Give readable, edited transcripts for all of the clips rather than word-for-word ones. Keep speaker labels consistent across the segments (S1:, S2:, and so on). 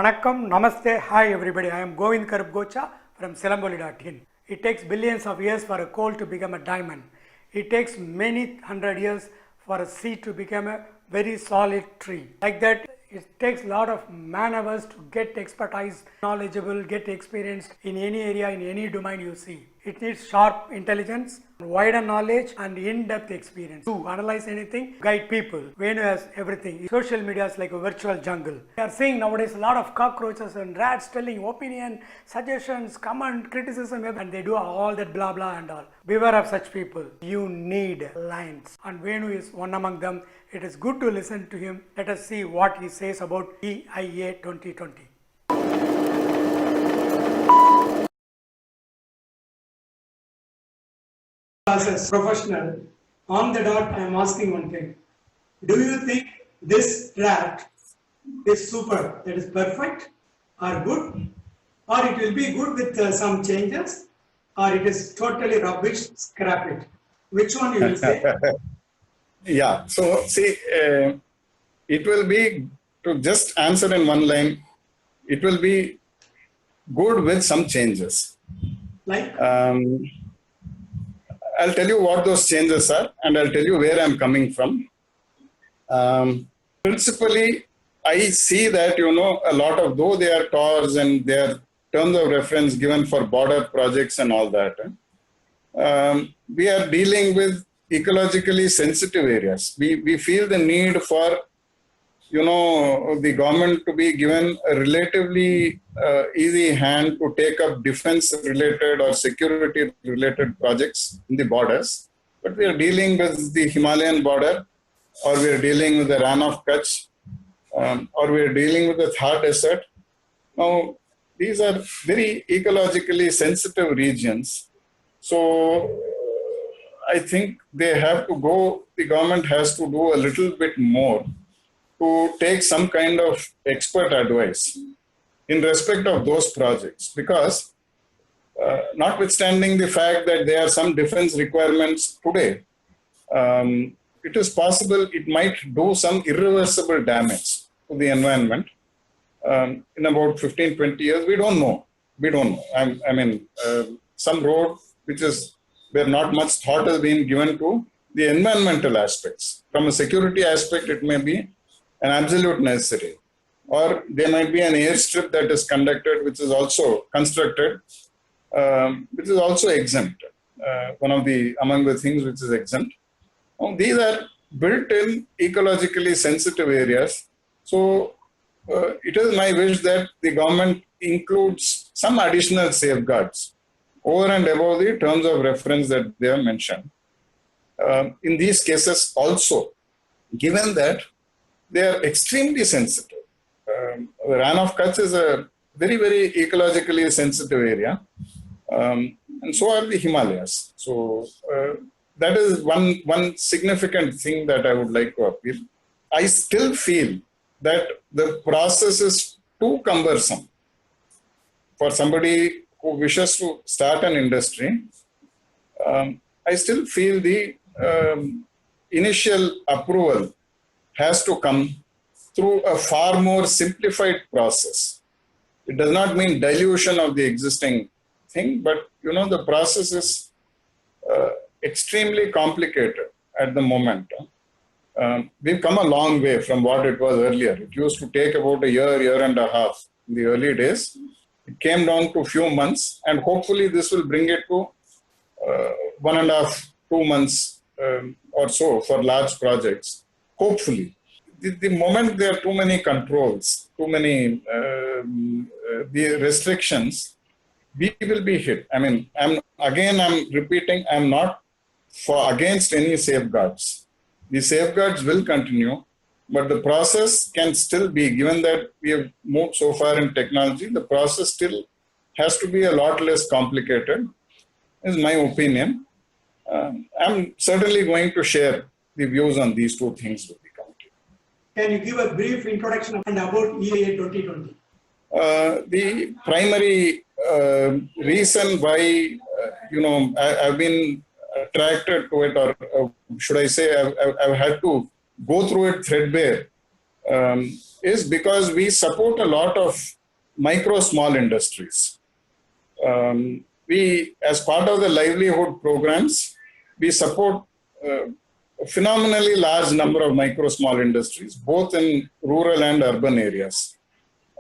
S1: Vanakkam, Namaste, hi everybody. I am Govind Karupgocha from Selamboli.in. It takes billions of years for a coal to become a diamond. It takes many hundred years for a seed to become a very solid tree. Like that, it takes a lot of man hours to get expertise, knowledgeable, get experienced in any area, in any domain you see. It needs sharp intelligence, wider knowledge and in-depth experience to analyze anything, guide people. Venu has everything. Social media is like a virtual jungle. We are seeing nowadays a lot of cockroaches and rats telling opinion, suggestions, comment, criticism, and they do all that blah blah and all. Beware of such people. You need lines, and Venu is one among them. It is good to listen to him. Let us see what he says about EIA 2020. As a professional, on the dot, I am asking one thing. Do you think this rat is super, that is perfect or good? Or it will be good with some changes? Or it is totally rubbish, scrap it? Which one you will say?
S2: Yeah, so see, it will be, to just answer in one line, it will be good with some changes.
S1: Like?
S2: I'll tell you what those changes are, and I'll tell you where I'm coming from. Principally, I see that, a lot of, though they are TORs and they are terms of reference given for border projects and all that, we are dealing with ecologically sensitive areas. We feel the need for, the government to be given a relatively easy hand to take up defense-related or security-related projects in the borders. But we are dealing with the Himalayan border, or we are dealing with the Rann of Kutch, or we are dealing with the Thar Desert. Now, these are very ecologically sensitive regions. So, I think they have to go, the government has to do a little bit more to take some kind of expert advice in respect of those projects, because notwithstanding the fact that there are some defense requirements today, it is possible it might do some irreversible damage to the environment in about 15, 20 years. We don't know. Some road which is where not much thought has been given to the environmental aspects. From a security aspect, it may be an absolute necessary. Or there might be an airstrip that is conducted, which is also constructed, which is also exempt. Among the things which is exempt. These are built in ecologically sensitive areas. So it is my wish that the government includes some additional safeguards over and above the terms of reference that they have mentioned. In these cases also, given that they are extremely sensitive. The Rann of Kutch is a very, very ecologically sensitive area, and so are the Himalayas. So that is one significant thing that I would like to appeal. I still feel that the process is too cumbersome for somebody who wishes to start an industry. I still feel the initial approval has to come through a far more simplified process. It does not mean dilution of the existing thing, but the process is extremely complicated at the moment. We've come a long way from what it was earlier. It used to take about a year and a half in the early days. It came down to a few months, and hopefully this will bring it to 1.5, 2 months or so for large projects. Hopefully. The moment there are too many controls, too many the restrictions, we will be hit. I'm repeating, I'm not against any safeguards. The safeguards will continue, but the process can still be, given that we have moved so far in technology, the process still has to be a lot less complicated, is my opinion. I'm certainly going to share the views on these two things with the committee.
S1: Can you give a brief introduction and about EIA 2020?
S2: The primary reason why, I've been attracted to it, or should I say, I've had to go through it threadbare is because we support a lot of micro small industries. We, as part of the livelihood programs, we support a phenomenally large number of micro small industries, both in rural and urban areas.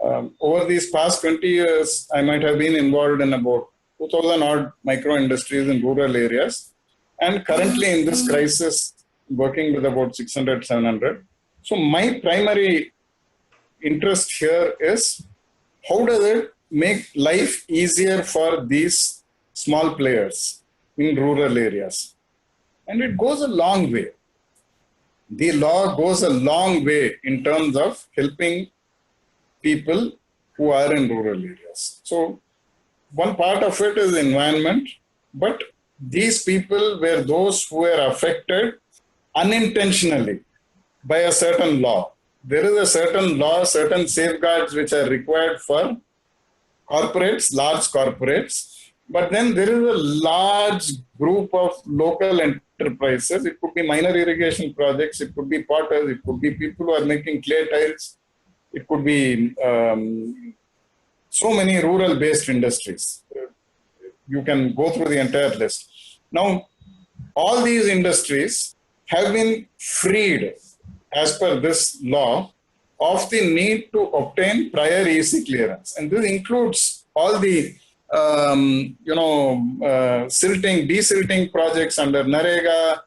S2: Over these past 20 years, I might have been involved in about 2,000 odd micro industries in rural areas. And currently in this crisis, working with about 600, 700. So my primary interest here is how does it make life easier for these small players in rural areas? And it goes a long way. The law goes a long way in terms of helping people who are in rural areas. So one part of it is environment, but these people were those who were affected unintentionally by a certain law. There is a certain law, certain safeguards which are required for corporates, large corporates, but then there is a large group of local enterprises. It could be minor irrigation projects, it could be potters, it could be people who are making clay tiles, it could be so many rural-based industries. You can go through the entire list. Now, all these industries have been freed as per this law of the need to obtain prior EC clearance. And this includes all the silting, desilting projects under NREGA,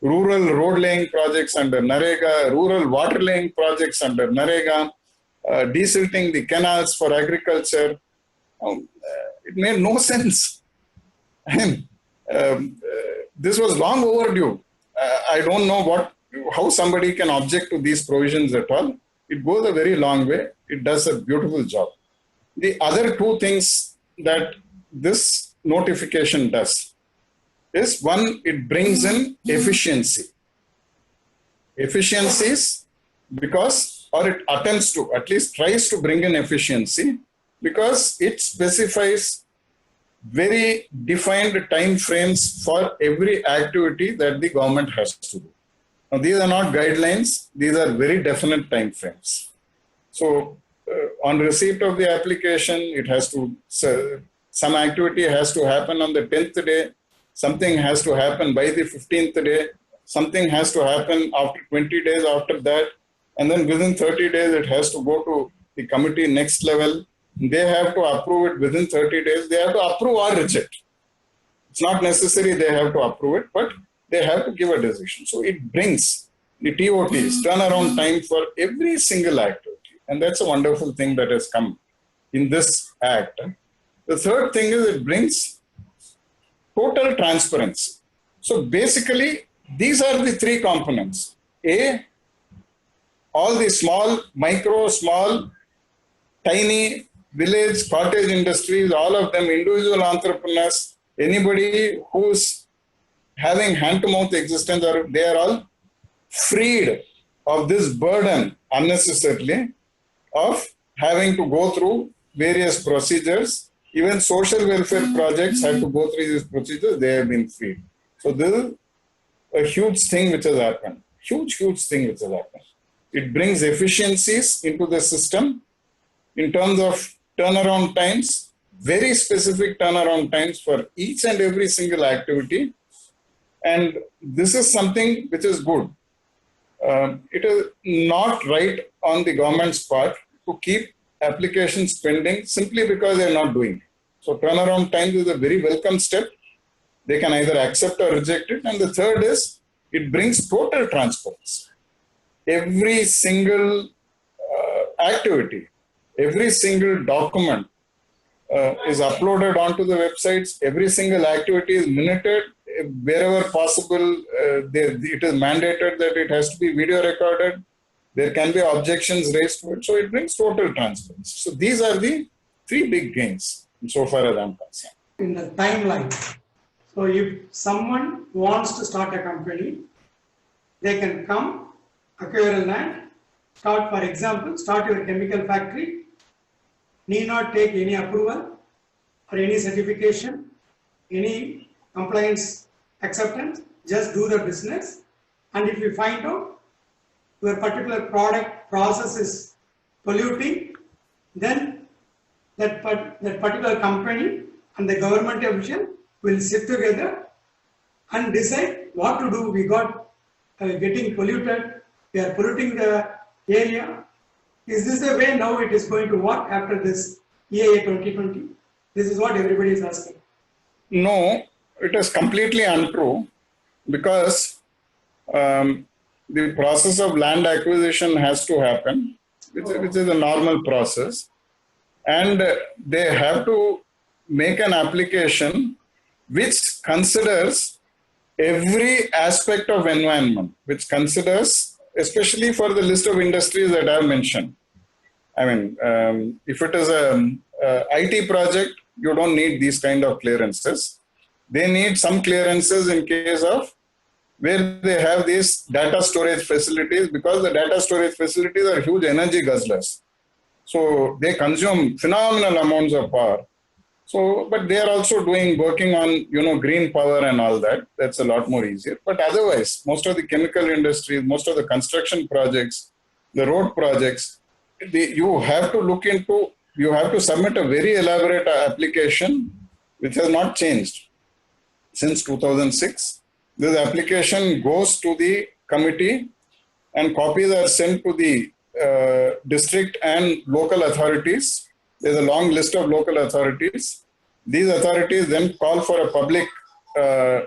S2: rural road laying projects under NREGA, rural water laying projects under NREGA, desilting the canals for agriculture. It made no sense. I mean, this was long overdue. I don't know how somebody can object to these provisions at all. It goes a very long way. It does a beautiful job. The other two things that this notification does is, one, it brings in efficiency. Efficiencies because, or it attempts to, at least tries to bring in efficiency because it specifies very defined time frames for every activity that the government has to do. Now, these are not guidelines. These are very definite time frames. So on receipt of the application, it has to, some activity has to happen on the 10th day. Something has to happen by the 15th day. Something has to happen after 20 days after that. And then within 30 days, it has to go to the committee next level. They have to approve it within 30 days. They have to approve or reject. It's not necessary they have to approve it, but they have to give a decision. So it brings the TOTs, turnaround time for every single activity. And that's a wonderful thing that has come in this act. The third thing is it brings total transparency. So basically, these are the three components. A, all the small, micro, small, tiny, village, cottage industries, all of them, individual entrepreneurs, anybody who's having hand-to-mouth existence, they are all freed of this burden unnecessarily of having to go through various procedures. Even social welfare projects have to go through these procedures. They have been freed. So this is a huge thing which has happened. Huge thing which has happened. It brings efficiencies into the system in terms of turnaround times, very specific turnaround times for each and every single activity. And this is something which is good. It is not right on the government's part to keep applications pending simply because they are not doing it. So turnaround time is a very welcome step. They can either accept or reject it. And the third is it brings total transparency. Every single activity, every single document is uploaded onto the websites. Every single activity is minuted. Wherever possible, it is mandated that it has to be video recorded. There can be objections raised to it. So it brings total transparency. So these are the three big gains so far as I'm concerned.
S1: In the timeline. So if someone wants to start a company, they can come, acquire a land, start, for example, start your chemical factory, need not take any approval or any certification, any compliance acceptance, just do the business. And if you find out your particular product process is polluting, then that particular company and the government official will sit together and decide what to do. We got getting polluted, we are polluting the area. Is this the way now it is going to work after this EIA 2020? This is what everybody is asking.
S2: No, it is completely untrue, because the process of land acquisition has to happen, which is a normal process, and they have to make an application which considers every aspect of environment, which considers, especially for the list of industries that I have mentioned. I mean, if it is a IT project, you don't need these kind of clearances. They need some clearances in case of where they have these data storage facilities, because the data storage facilities are huge energy guzzlers. So they consume phenomenal amounts of power. So, but they are also working on, green power and all that. That's a lot more easier. But otherwise, most of the chemical industries, most of the construction projects, the road projects, you have to submit a very elaborate application, which has not changed since 2006. This application goes to the committee and copies are sent to the district and local authorities. There's a long list of local authorities. These authorities then call for a public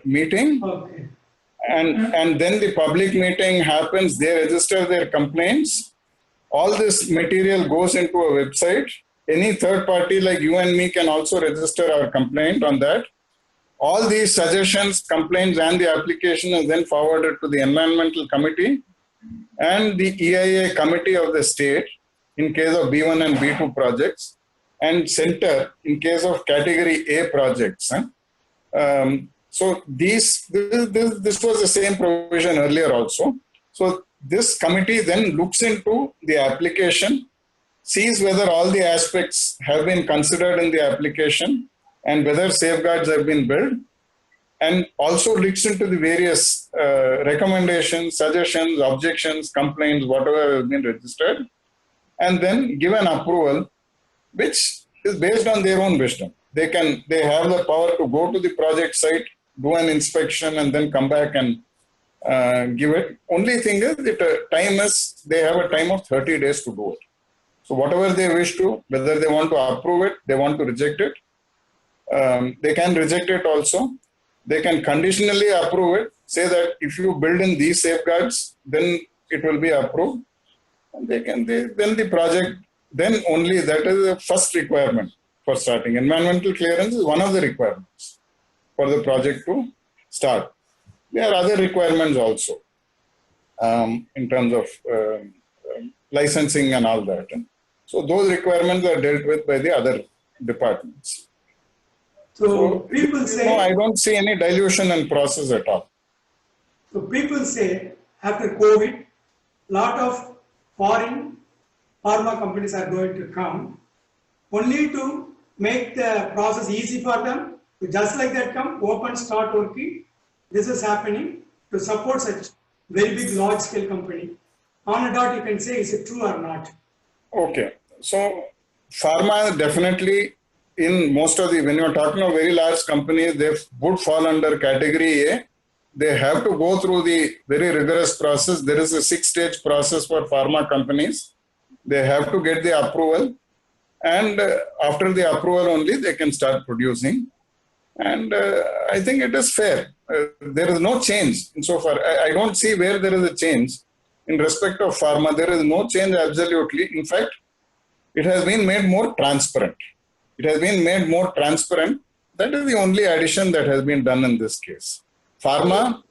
S2: meeting.
S1: Okay.
S2: And then the public meeting happens, they register their complaints. All this material goes into a website. Any third party like you and me can also register our complaint on that. All these suggestions, complaints, and the application is then forwarded to the Environmental Committee and the EIA Committee of the state in case of B1 and B2 projects, and Center in case of Category A projects. So this was the same provision earlier also. So this committee then looks into the application, sees whether all the aspects have been considered in the application and whether safeguards have been built, and also looks into the various recommendations, suggestions, objections, complaints, whatever has been registered, and then give an approval, which is based on their own wisdom. They have the power to go to the project site, do an inspection, and then come back and give it. Only thing is that they have a time of 30 days to do it. So whatever they wish to, whether they want to approve it, they want to reject it, they can reject it also. They can conditionally approve it, say that if you build in these safeguards, then it will be approved. And then the project, then only that is the first requirement for starting. Environmental clearance is one of the requirements for the project to start. There are other requirements also in terms of licensing and all that. So those requirements are dealt with by the other departments.
S1: So people say...
S2: No, I don't see any dilution in process at all.
S1: So people say after COVID, lot of foreign pharma companies are going to come only to make the process easy for them. To just like that come, open, start working. This is happening to support such very big large scale company. On a dot you can say, is it true or not?
S2: Okay. So pharma definitely, in most of when you're talking of very large companies, they would fall under category A. They have to go through the very rigorous process. There is a 6-stage process for pharma companies. They have to get the approval, and after the approval only they can start producing. And I think it is fair. There is no change insofar. I don't see where there is a change in respect of pharma. There is no change absolutely. In fact, it has been made more transparent. It has been made more transparent. That is the only addition that has been done in this case. Pharma,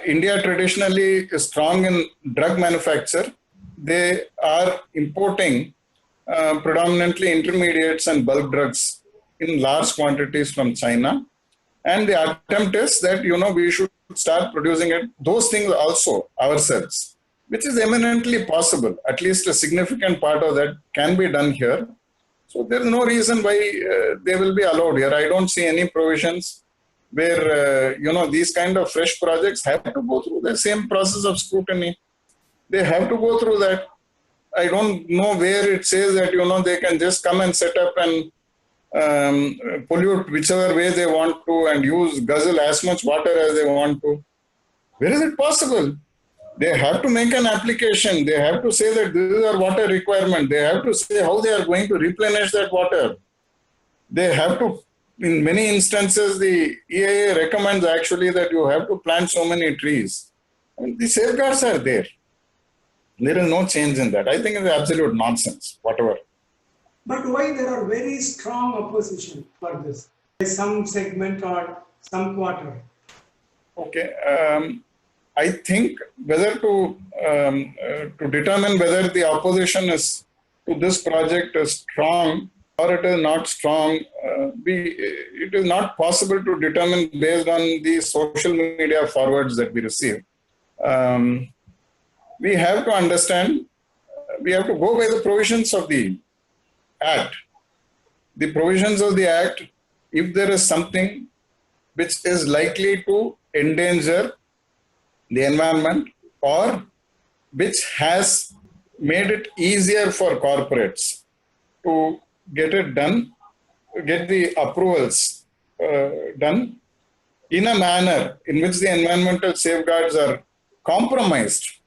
S2: India traditionally is strong in drug manufacture. They are importing predominantly intermediates and bulk drugs in large quantities from China. And the attempt is that, we should start producing those things also ourselves, which is eminently possible. At least a significant part of that can be done here. So there is no reason why they will be allowed here. I don't see any provisions where, these kind of fresh projects have to go through the same process of scrutiny. They have to go through that. I don't know where it says that, they can just come and set up and pollute whichever way they want to and guzzle as much water as they want to. Where is it possible? They have to make an application. They have to say that this is our water requirement. They have to say how they are going to replenish that water. They have to, in many instances, the EIA recommends actually that you have to plant so many trees. I mean, the safeguards are there. There is no change in that. I think it's absolute nonsense, whatever.
S1: But why there are very strong opposition for this? Some segment or some quarter.
S2: Okay. I think whether to determine whether the opposition is to this project is strong or it is not strong, it is not possible to determine based on the social media forwards that we receive. We have to understand, we have to go by the provisions of the Act. The provisions of the Act, if there is something which is likely to endanger the environment or which has made it easier for corporates to get it done, get the approvals done in a manner in which the environmental safeguards are compromised,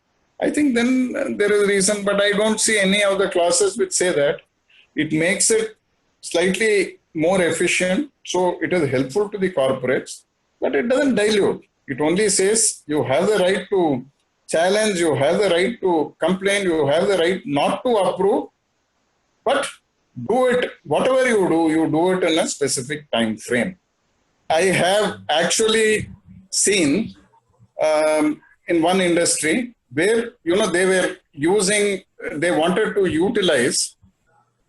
S2: I think then there is a reason, but I don't see any of the clauses which say that. It makes it slightly more efficient, so it is helpful to the corporates, but it doesn't dilute. It only says you have the right to challenge, you have the right to complain, you have the right not to approve, but do it, whatever you do it in a specific time frame. I have actually seen in one industry where, they wanted to utilize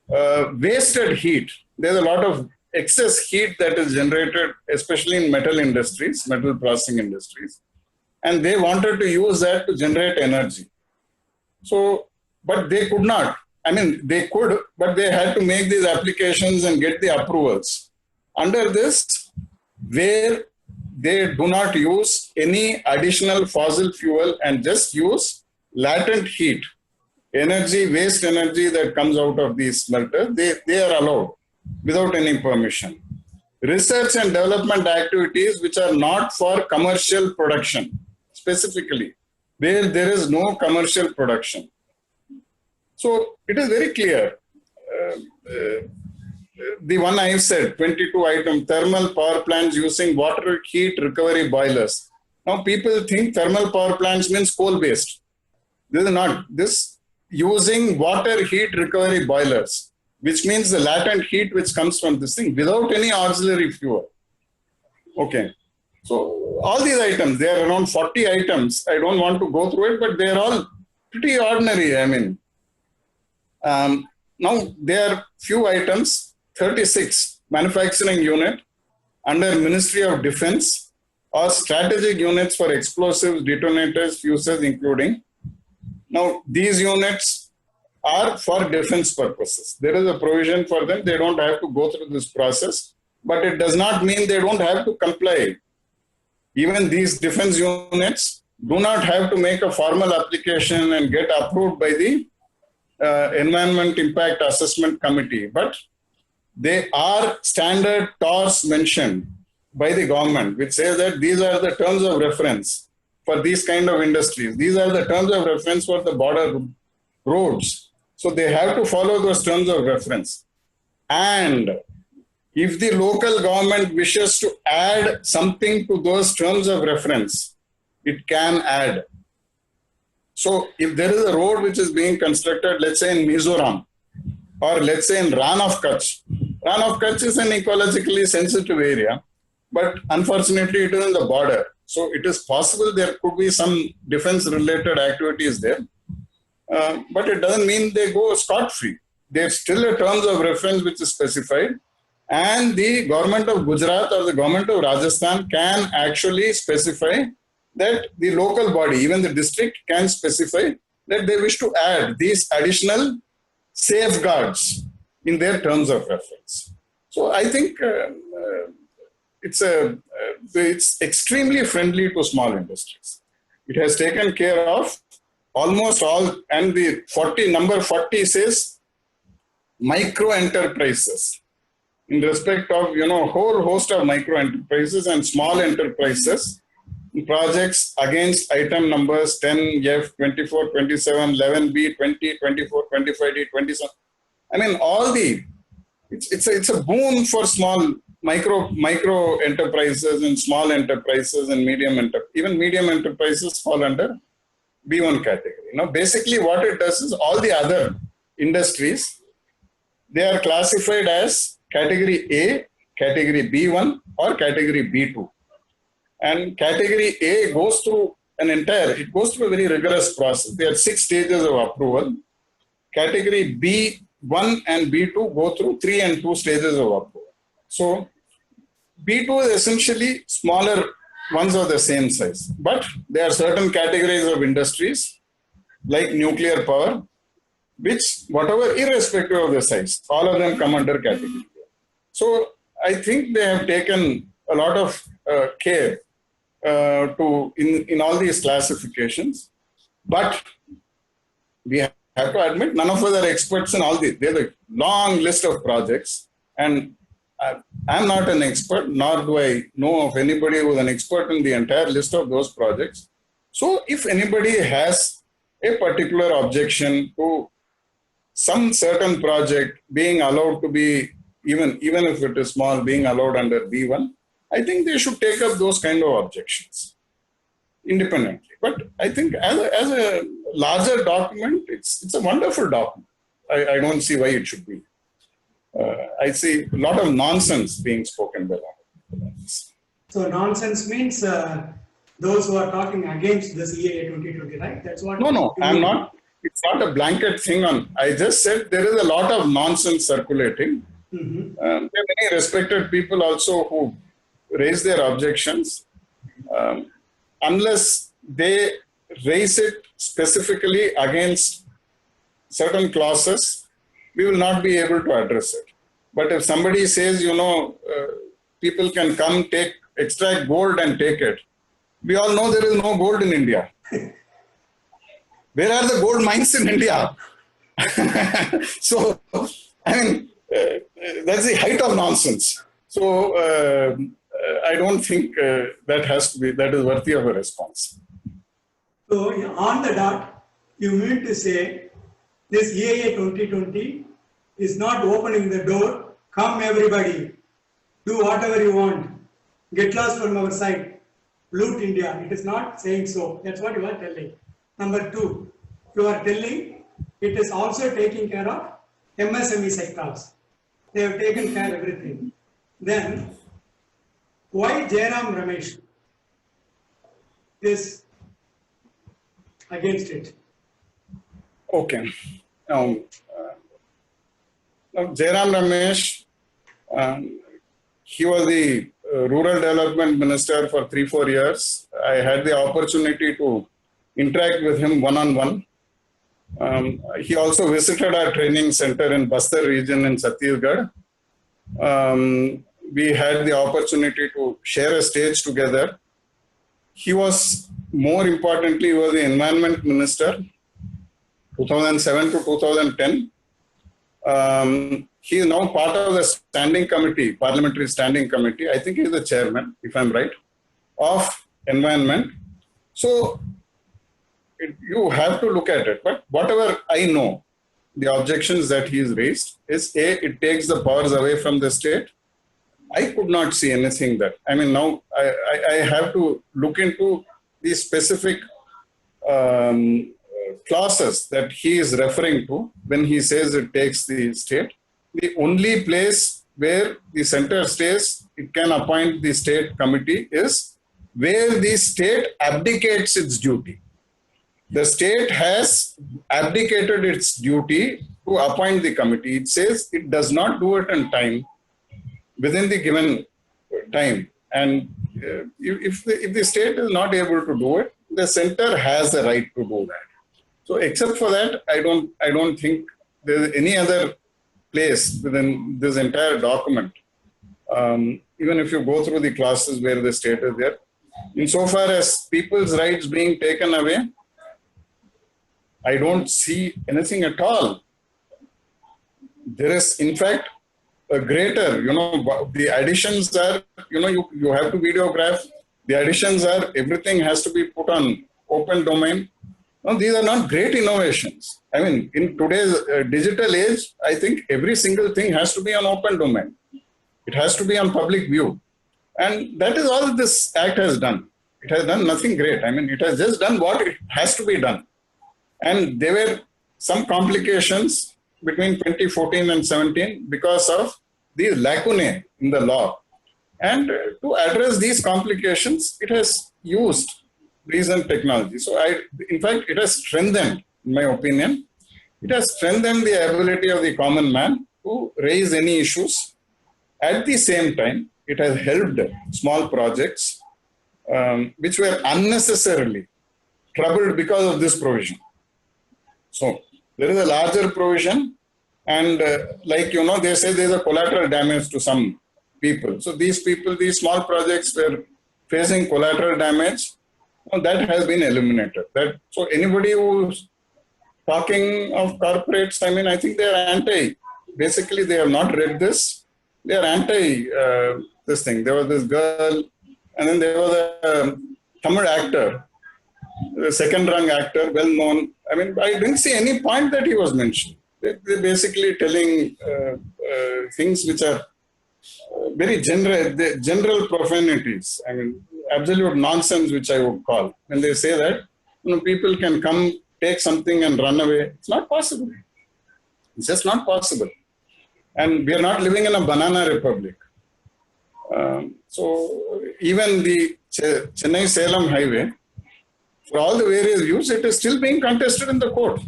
S2: wasted heat. There's a lot of excess heat that is generated, especially in metal industries, metal processing industries. And they wanted to use that to generate energy. So, but they could not. I mean, they could, but they had to make these applications and get the approvals. Under this, where they do not use any additional fossil fuel and just use latent heat, energy, waste energy that comes out of these smelters, they are allowed without any permission. Research and development activities which are not for commercial production, specifically, where there is no commercial production. So it is very clear. The one I said, 22 item, thermal power plants using water heat recovery boilers. Now people think thermal power plants means coal-based. This is not. This using water heat recovery boilers, which means the latent heat which comes from this thing without any auxiliary fuel. Okay. So all these items, they are around 40 items. I don't want to go through it, but they are all pretty ordinary. I mean, now there are few items, 36 manufacturing unit under Ministry of Defense or strategic units for explosives, detonators, fuses, including. Now, these units are for defense purposes. There is a provision for them. They don't have to go through this process, but it does not mean they don't have to comply. Even these defense units do not have to make a formal application and get approved by the Environment Impact Assessment Committee, but they are standard TORs mentioned by the government, which says that these are the terms of reference for these kind of industries. These are the terms of reference for the border roads. So they have to follow those terms of reference. And if the local government wishes to add something to those terms of reference, it can add. So if there is a road which is being constructed, let's say in Mizoram, or let's say in Rann of Kutch. Rann of Kutch is an ecologically sensitive area, but unfortunately it is on the border. So it is possible there could be some defense-related activities there, but it doesn't mean they go scot-free. There's still a terms of reference which is specified, and the government of Gujarat or the government of Rajasthan can actually specify that the local body, even the district, can specify that they wish to add these additional safeguards in their terms of reference. So I think it's extremely friendly to small industries. It has taken care of almost all, and the 40, number 40 says micro enterprises. In respect of, whole host of micro enterprises and small enterprises, projects against item numbers 10F, 24, 27, 11B, 20, 24, 25D, 27. I mean, all the, it's a boon for small micro enterprises and small enterprises and even medium enterprises fall under B1 category. Basically what it does is all the other industries, they are classified as category A, category B1 or category B2. And category A goes through it goes through a very rigorous process. There are 6 stages of approval. Category B1 and B2 go through 3 and 2 stages of approval. So B2 is essentially smaller ones of the same size. But there are certain categories of industries like nuclear power, which whatever, irrespective of the size, all of them come under category A. So I think they have taken a lot of care in all these classifications, but we have to admit none of us are experts in all these. There's a long list of projects, and I'm not an expert, nor do I know of anybody who is an expert in the entire list of those projects. So if anybody has a particular objection to some certain project being allowed to be, even if it is small, being allowed under B1, I think they should take up those kind of objections independently. But I think as a larger document, it's a wonderful document. I don't see why it should be. I see a lot of nonsense being spoken by this.
S1: So nonsense means those who are talking against this EIA 2020, right? That's what.
S2: No, I'm not. It's not a blanket thing I just said there is a lot of nonsense circulating.
S1: Mm-hmm.
S2: There are many respected people also who raise their objections. Unless they raise it specifically against certain clauses, we will not be able to address it. But if somebody says, people can come extract gold and take it, we all know there is no gold in India. Where are the gold mines in India? So, I mean, that's the height of nonsense. So, I don't think that is worthy of a response.
S1: So, on the dot, you mean to say this EIA 2020 is not opening the door. Come everybody, do whatever you want, get lost from our side, loot India. It is not saying so. That's what you are telling. Number 2, you are telling it is also taking care of MSME sectors. They have taken care of everything. Then, why Jairam Ramesh is against it?
S2: Okay. Now, Jairam Ramesh, he was the rural development minister for 3-4 years. I had the opportunity to interact with him one-on-one. He also visited our training center in Bastar region in Chhattisgarh. We had the opportunity to share a stage together. He was, more importantly, he was the environment minister, 2007 to 2010. He is now part of the standing committee, parliamentary standing committee. I think he is the chairman, if I'm right, of environment. So you have to look at it. But whatever I know, the objections that he has raised is A, it takes the powers away from the state. I could not see anything that, I mean, now I have to look into the specific clauses that he is referring to when he says it takes the state. The only place where the center says it can appoint the state committee is where the state abdicates its duty. The state has abdicated its duty to appoint the committee. It says it does not do it in time, within the given time. And if the state is not able to do it, the center has the right to do that. So except for that, I don't think there is any other place within this entire document, even if you go through the classes where the state is there, insofar as people's rights being taken away, I don't see anything at all. There is, in fact, a greater, the additions are, you have to videograph. The additions are, everything has to be put on open domain. No, these are not great innovations. I mean, in today's digital age, I think every single thing has to be on open domain. It has to be on public view. And that is all this act has done. It has done nothing great. I mean, it has just done what it has to be done. And there were some complications between 2014 and 17 because of these lacunae in the law. And to address these complications, it has used recent technology. So in fact, it has strengthened, in my opinion, it has strengthened the ability of the common man to raise any issues. At the same time, it has helped small projects which were unnecessarily troubled because of this provision. So there is a larger provision, and they say there is a collateral damage to some people. So these people, these small projects were facing collateral damage. That has been eliminated. So anybody who's talking of corporates, I mean, I think they are anti. Basically, they have not read this. They are anti this thing. There was this girl, and then there was a Tamil actor, the second rung actor, well known. I mean, I didn't see any point that he was mentioned. They're basically telling things which are very general profanities. I mean, absolute nonsense, which I would call. When they say that, people can come, take something and run away. It's not possible. It's just not possible. And we are not living in a banana republic. So even the Chennai-Salem highway, for all the various views, it is still being contested in the court.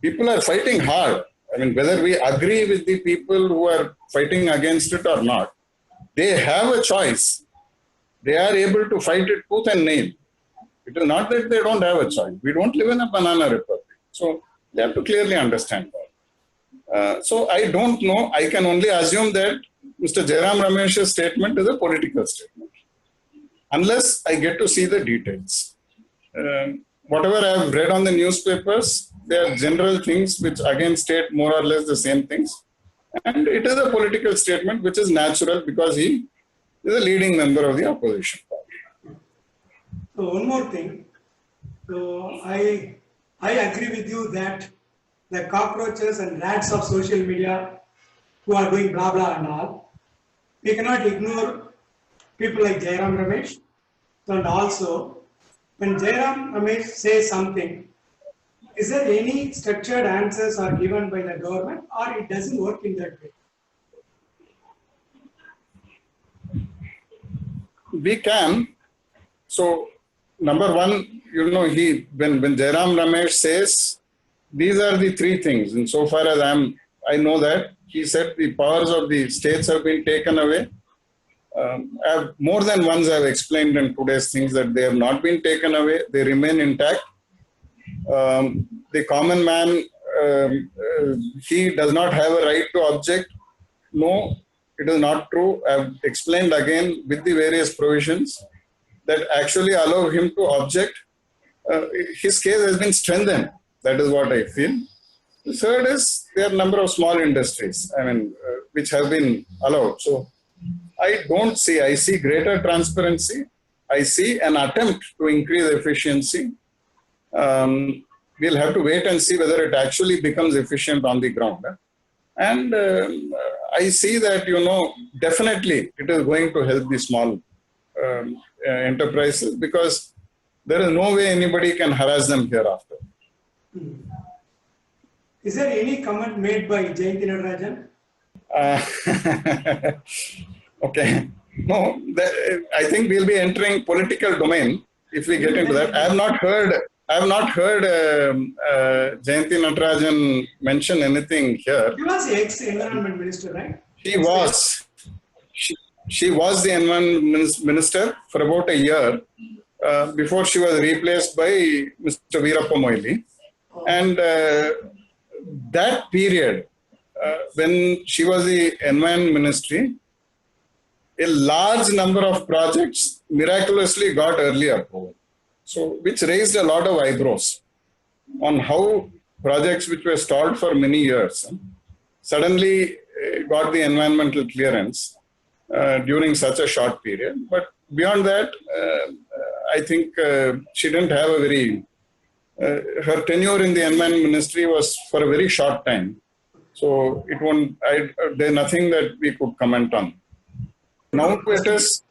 S2: People are fighting hard. I mean, whether we agree with the people who are fighting against it or not, they have a choice. They are able to fight it tooth and nail. It is not that they don't have a choice. We don't live in a banana republic. So they have to clearly understand that. So I don't know. I can only assume that Mr. Jairam Ramesh's statement is a political statement, unless I get to see the details. Whatever I have read on the newspapers, they are general things which again state more or less the same things. And it is a political statement which is natural because he is a leading member of the opposition party.
S1: So one more thing. So I agree with you that the cockroaches and rats of social media who are doing blah blah and all, we cannot ignore people like Jairam Ramesh. And also, when Jairam Ramesh says something, is there any structured answers are given by the government, or it doesn't work in that way?
S2: We can. So, number one, when Jairam Ramesh says, these are the three things. And so far as I know that, he said the powers of the states have been taken away. More than once I have explained in today's things that they have not been taken away. They remain intact. The common man, he does not have a right to object. No, it is not true. I have explained again with the various provisions that actually allow him to object. His case has been strengthened. That is what I feel. The third is there are a number of small industries, which have been allowed. So I see greater transparency. I see an attempt to increase efficiency. We'll have to wait and see whether it actually becomes efficient on the ground. And I see that, definitely it is going to help the small enterprises because there is no way anybody can harass them hereafter.
S1: Is there any comment made by Jayanti Natarajan?
S2: Okay. No, I think we'll be entering political domain if we get into that. I have not heard Jayanti Natarajan mention anything here.
S1: He was the ex-environment minister, right?
S2: She was. She was the environment minister for about a year before she was replaced by Mr. Veerappa Moily. And that period, when she was the environment ministry, a large number of projects miraculously got early approval. So, which raised a lot of eyebrows. on how projects which were stalled for many years suddenly got the environmental clearance during such a short period. But beyond that, I think she didn't have a very, her tenure in the environment ministry was for a very short time. So it won't, there's nothing that we could comment on. Now it is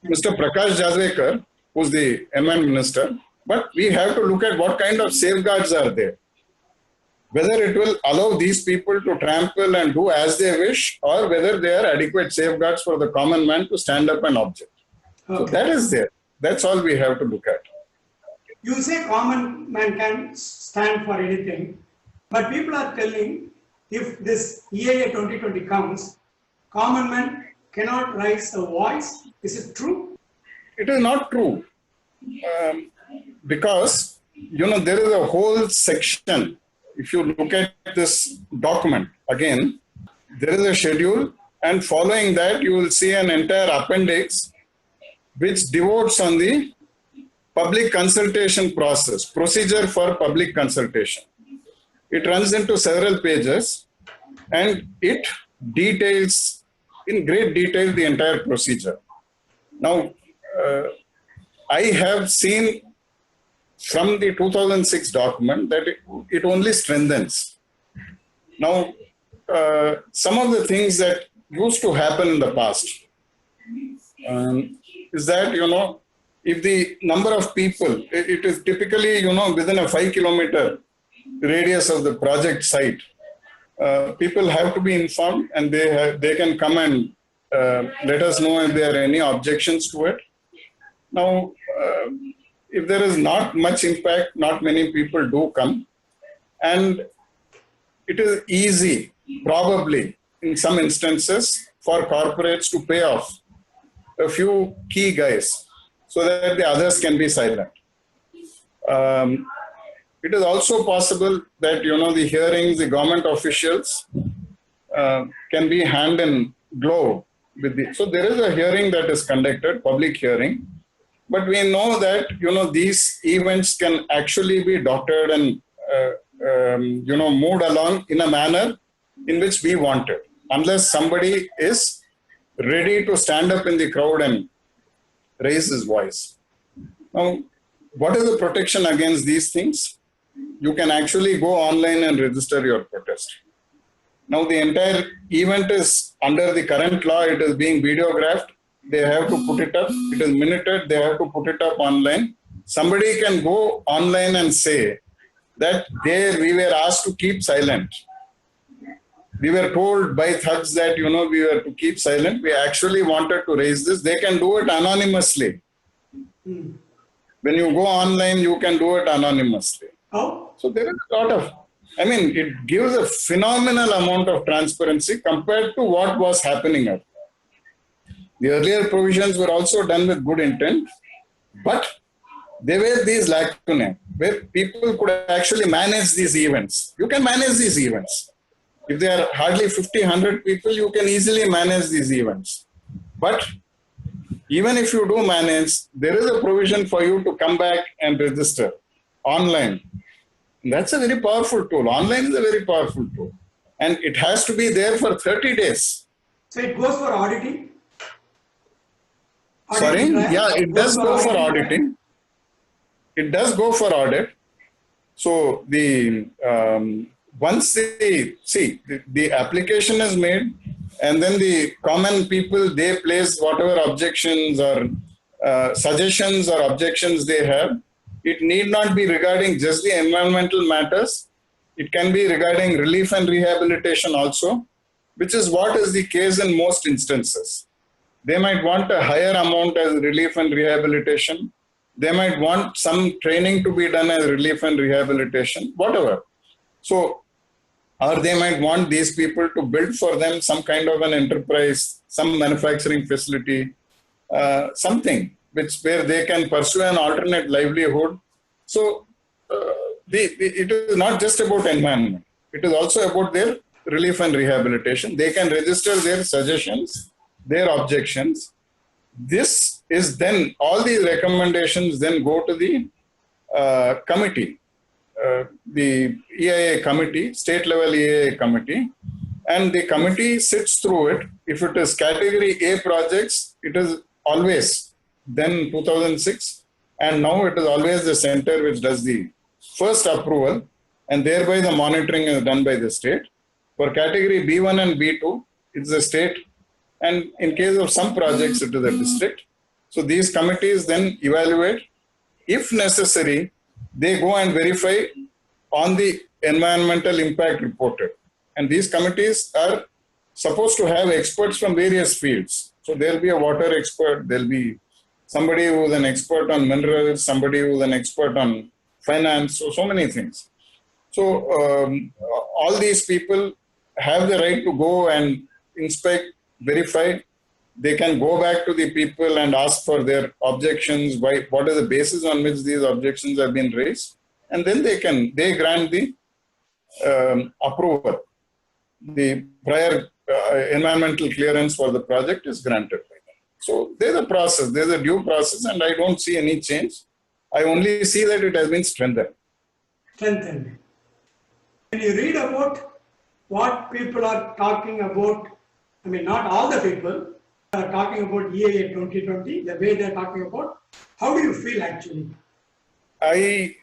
S2: Mr. Prakash Javadekar, who's the environment minister, but we have to look at what kind of safeguards are there. Whether it will allow these people to trample and do as they wish, or whether there are adequate safeguards for the common man to stand up and object. Okay. So that is there. That's all we have to look at.
S1: You say common man can stand for anything, but people are telling if this EIA 2020 comes, common man cannot raise a voice. Is it true?
S2: It is not true. Because, there is a whole section. If you look at this document, again, there is a schedule, and following that, you will see an entire appendix which devotes on the public consultation process, procedure for public consultation. It runs into several pages, and it details in great detail the entire procedure. Now, I have seen from the 2006 document that it only strengthens. Now, some of the things that used to happen in the past is that, if the number of people, it is typically, within a 5-kilometer radius of the project site, people have to be informed, and they can come and let us know if there are any objections to it. Now, if there is not much impact, not many people do come. And it is easy, probably, in some instances, for corporates to pay off a few key guys so that the others can be silent. It is also possible that, the hearings, the government officials can be hand in glove with the. So there is a hearing that is conducted, public hearing. But we know that, these events can actually be doctored and, moved along in a manner in which we want it, unless somebody is ready to stand up in the crowd and raise his voice. Now, what is the protection against these things? You can actually go online and register your protest. Now, the entire event is under the current law, it is being videographed. They have to put it up. It is minuted. They have to put it up online. Somebody can go online and say that we were asked to keep silent. We were told by thugs that, we were to keep silent. We actually wanted to raise this. They can do it anonymously. When you go online, you can do it anonymously.
S1: Oh.
S2: So there is a lot of, it gives a phenomenal amount of transparency compared to what was happening earlier. The earlier provisions were also done with good intent, but there were these lacunae where people could actually manage these events. You can manage these events. If there are hardly 50, 100 people, you can easily manage these events. But even if you do manage, there is a provision for you to come back and register online. And that's a very powerful tool. Online is a very powerful tool. And it has to be there for 30 days.
S1: So it goes for auditing?
S2: Sorry? Yeah, it does go for auditing. It does go for audit. So once the application is made, and then the common people, they place whatever objections or suggestions or objections they have. It need not be regarding just the environmental matters. It can be regarding relief and rehabilitation also, which is what is the case in most instances. They might want a higher amount as relief and rehabilitation. They might want some training to be done as relief and rehabilitation, whatever. So, or they might want these people to build for them some kind of an enterprise, some manufacturing facility, something where they can pursue an alternate livelihood. So, it is not just about environment. It is also about their relief and rehabilitation. They can register their suggestions, their objections. This is then, all these recommendations then go to the committee. the EIA committee, state level EIA committee, and the committee sits through it. If it is category A projects, it is always then 2006, and now it is always the center which does the first approval, and thereby the monitoring is done by the state. For category B1 and B2, it's the state, and in case of some projects, it is the district. So these committees then evaluate. If necessary, they go and verify on the environmental impact reported. And these committees are supposed to have experts from various fields. So there'll be a water expert, there'll be somebody who's an expert on minerals, somebody who's an expert on finance, so many things. So all these people have the right to go and inspect, verify. They can go back to the people and ask for their objections, what are the basis on which these objections have been raised, and then they grant the approval. The prior environmental clearance for the project is granted by them. So there's a process, there's a due process, and I don't see any change. I only see that it has been strengthened.
S1: Strengthened. When you read about what people are talking about, I mean, not all the people are talking about EIA 2020, the way they're talking about, how do you feel actually?
S2: I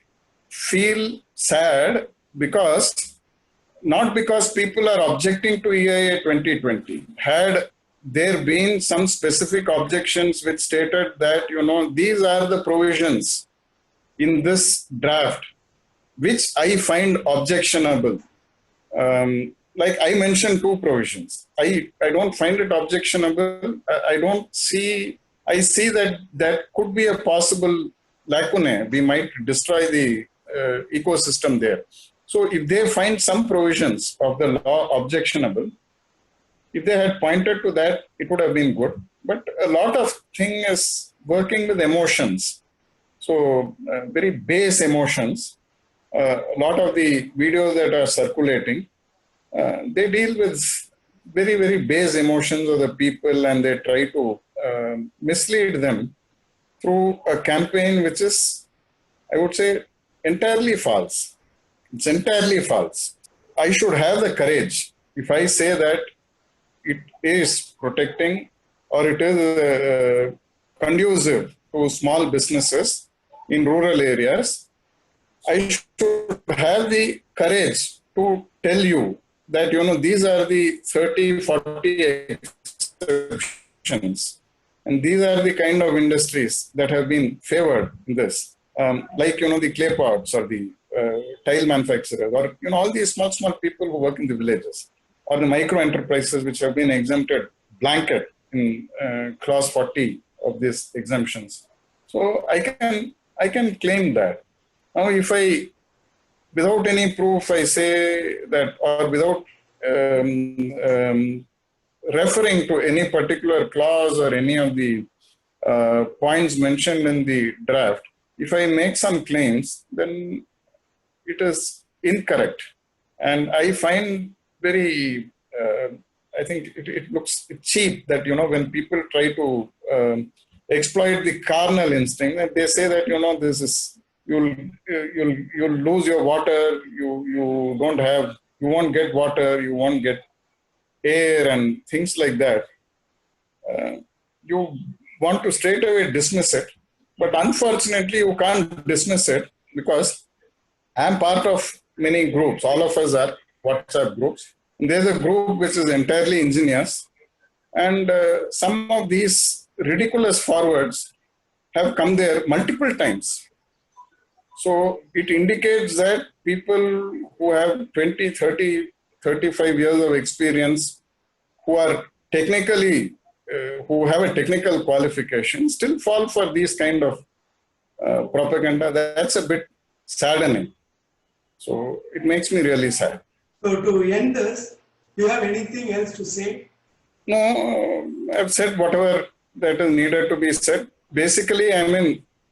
S2: feel sad not because people are objecting to EIA 2020. Had there been some specific objections which stated that, these are the provisions in this draft, which I find objectionable. Like I mentioned two provisions. I don't find it objectionable. I see that could be a possible lacune. We might destroy the ecosystem there. So if they find some provisions of the law objectionable, if they had pointed to that, it would have been good. But a lot of thing is working with emotions. So very base emotions. A lot of the videos that are circulating, they deal with very, very base emotions of the people, and they try to mislead them through a campaign which is, I would say, entirely false. It's entirely false. I should have the courage, if I say that it is protecting or it is conducive to small businesses in rural areas, I should have the courage to tell you that, these are the 30, 40 exceptions. And these are the kind of industries that have been favored in this. Like, the clay pots or the tile manufacturers, or, all these small people who work in the villages, or the micro enterprises which have been exempted blanket in clause 40 of these exemptions. So I can claim that. Now, if without any proof, I say that, or without referring to any particular clause or any of the points mentioned in the draft, if I make some claims, then it is incorrect. And I find very, I think it looks cheap that, when people try to exploit the carnal instinct, and they say that, this is, you'll lose your water, you won't get water, you won't get air and things like that. You want to straight away dismiss it, but unfortunately you can't dismiss it, because I'm part of many groups. All of us are WhatsApp groups. And there's a group which is entirely engineers, and some of these ridiculous forwards have come there multiple times. So it indicates that people who have 20, 30, 35 years of experience, who are technically, who have a technical qualification, still fall for these kind of propaganda. That's a bit saddening. So it makes me really sad.
S1: So to end this, do you have anything else to say?
S2: No, I've said whatever that is needed to be said. Basically,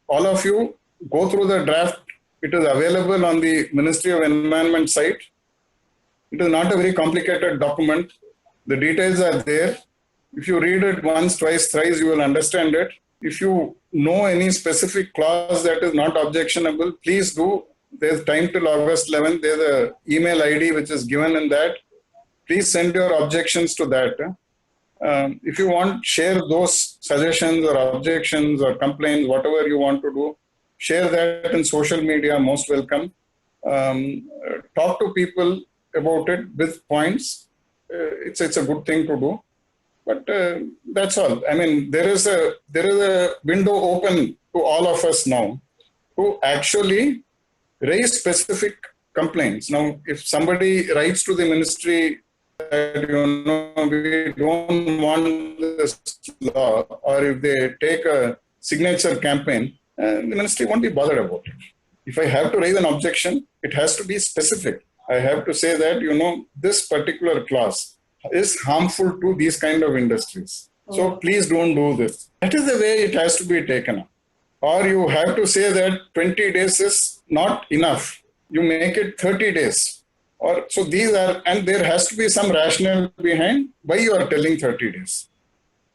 S2: all of you go through the draft. It is available on the Ministry of Environment site. It is not a very complicated document. The details are there. If you read it once, twice, thrice, you will understand it. If you know any specific clause that is not objectionable, please do there's time till August 11th. There's a email ID which is given in that. Please send your objections to that. If you want, share those suggestions or objections or complaints, whatever you want to do, share that in social media, most welcome. Talk to people about it with points. It's a good thing to do. But that's all. I mean, there is a window open to all of us now to actually raise specific complaints. Now, if somebody writes to the ministry that, we don't want this law, or if they take a signature campaign, the ministry won't be bothered about it. If I have to raise an objection, it has to be specific. I have to say that, this particular clause is harmful to these kind of industries. So please don't do this. That is the way it has to be taken up. Or you have to say that 20 days is not enough. You make it 30 days. So these are, and there has to be some rationale behind why you are telling 30 days.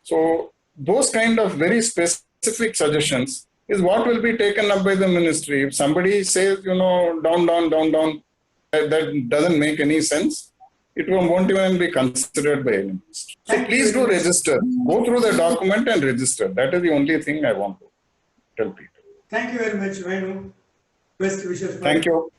S2: So those kind of very specific suggestions is what will be taken up by the ministry. If somebody says, down, that doesn't make any sense, it won't even be considered by any ministry. So please do register. Go through the document and register. That is the only thing I want to tell people.
S1: Thank you very much, Venu. Best wishes.
S2: Thank you.